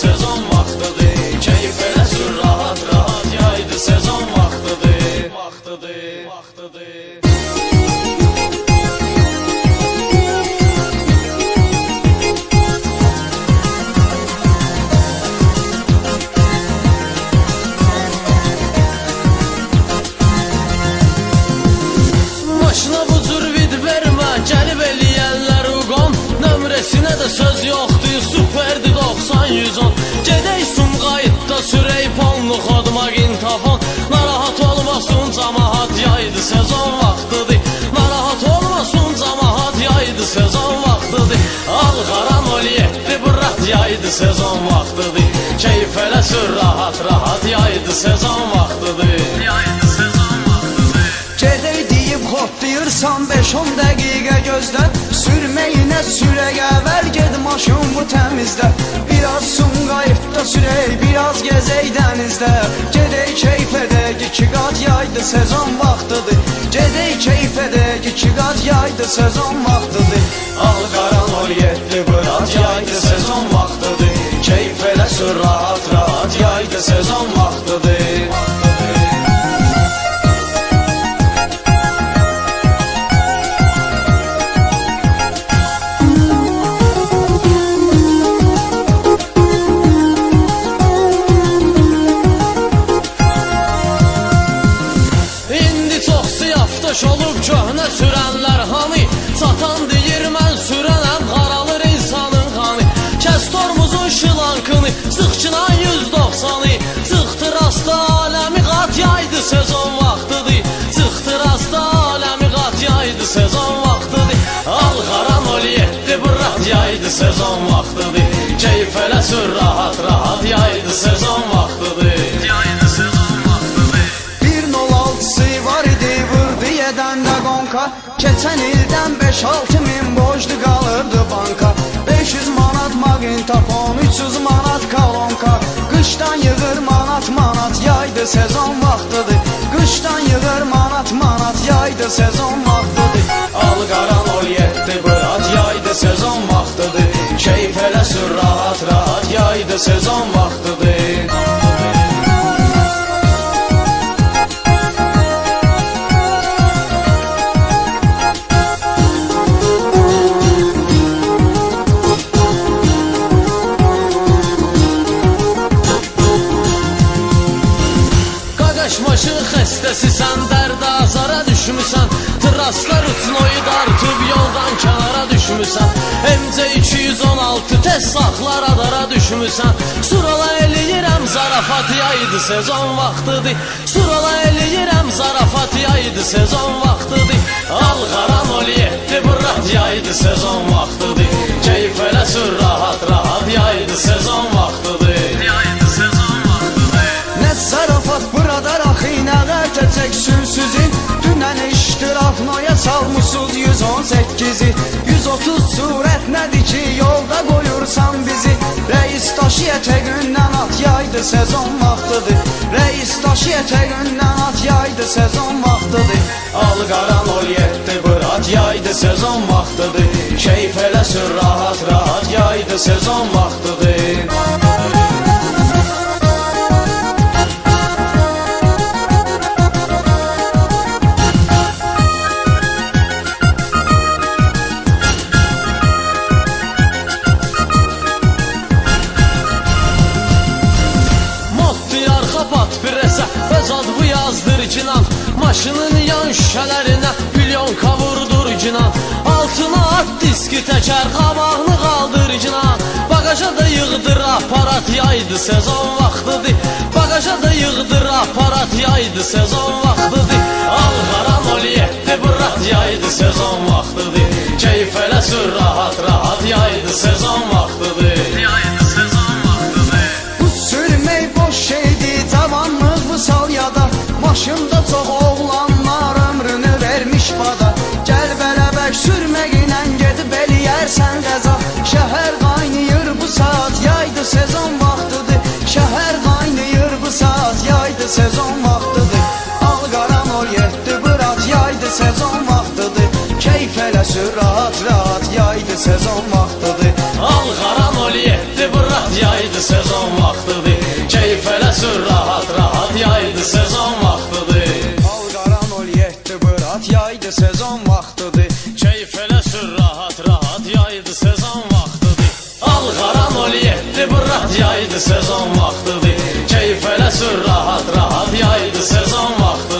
sezon vaxtıdır. Keyif elə sür rahat rahat, yaydı sezon vaxtıdır. Maşına bu cür vid vermə, gəlib eləyənlər uqon. Nömrəsinə də söz yoxdur, superdi 90-110. Gedək Sumqayıtda sürək polnu xodma qintafon. Narahat olmasın camahat, yaydı sezon vaxtıdır. Narahat olmasın camahat, yaydı sezon vaxtıdır. Al-Qaran 07 bırat, yaydı sezon vaxtıdır. Keyif elə sür rahat rahat, yaydı sezon vaxtıdır. Gedək deyib hop deyirsən 5-10 dəqiqə gözlə. Sürməyinə sürək əvvəl ged maşın bu təmizlə. Biraz Sumqayıtda sürək, biraz gezək dənizdə. Gedək keyf edək 2 qat, yaydı sezon vaxtıdır. Gedək keyf edək 2 qat, yaydı sezon vaxtıdır. Al-Qaran 07 bırat, yaydı sezon vaxtıdır. Keyif elə sür rahat rahat, yaydı sezon vaxtıdır. Yaftaş olub köhnə sürənlər hani, satan deyir mən sürənəm, qaralır insanın qanı. Kəs tormuzun şılankını, sıxçına 190'ı. Sıxtır asta aləmi qat, yaydı sezon vaxtıdır. Sıxtır asta aləmi qat, yaydı sezon vaxtıdır. Al-Qaran 07 bırat, yaydı sezon vaxtıdır. Keyif elə sür rahat rahat, yaydı sezon vaxtıdır. Keçən ildən 5-6 min borclu qalırdı banka. 500 manat maqintafon, 300 manat kolonka. Qışdan yığır manat manat, yaydı sezon vaxtıdır. Qışdan yığır manat manat, yaydı sezon vaxtıdır. Al-Qaran 07 bırat, yaydı sezon vaxtıdır. Keyif elə sür rahat rahat, yaydı sezon vaxtıdır. Maşın xəstəsi sən, dərdə azara düşmüsən. Traslar uçnoyu dartıb yoldan kənara düşmüsən. MC216 tez saxlar adara düşmüsən. Surala eləyirəm zarafat, yaydı sezon vaxtıdır. Surala eləyirəm zarafat, yaydı sezon vaxtıdır. Al-Qaran 07 bırat, yaydı sezon vaxtıdır. Keyif elə sür rahat rahat, yaydı sezon vaxtıdır. Nə zarafat burada raxinə qərtəcək sünsüzün. Dünən iştirafnoya salmışsız 118'i. 130 surət nədir ki, yolda qoyursan bizi. Rəis daşı ətəqündən at, yaydı sezon vaxtıdır. Rəis daşı ətəqündən at, yaydı sezon vaxtıdır. Al-Qaran 07 bırat, yaydı sezon vaxtıdır. Keyif elə sür rahat rahat, yaydı sezon vaxtıdır. Özad bu yazdır cinan, maşının yan şüşələrinə milyonka vurdur cinan. Altına at diski təkər, qabağını qaldır cinan. Bagaja da yığdır aparat, yaydı sezon vaxtıdır. Bagaja da yığdır aparat, yaydı sezon vaxtıdır. Al-Qaran 07 bırat, yaydı sezon vaxtıdır. Keyif elə sür rahat rahat, yaydı sezon vaxtıdır. Bu sürmək boş şeydir, cavanlıq bu salyada. Maşında çox oğlanlar ömrünü vermiş bada. Gəl bələbək sürməklə gedib eləyərsən qəza. Şəhər qaynayır bu saat, yaydı sezon vaxtıdır. Şəhər qaynayır bu saat, yaydı sezon vaxtıdır. Al-Qaran 07 bırat, yaydı sezon vaxtıdır. Keyif elə sür rahat rahat, yaydı sezon vaxtıdır. Al-Qaran 07 bırat, yaydı yaydı sezon vaxtıdır. Keyif elə sür rahat rahat, yaydı sezon vaxtıdır. Alqaran ol yetdi bırat, yaydı sezon vaxtıdır. Keyif elə sür rahat rahat, yaydı sezon vaxtıdır. Alqaran ol yetdi bırat, yaydı sezon vaxtıdır. Keyif elə sür rahat rahat, yaydı sezon vaxtıdır.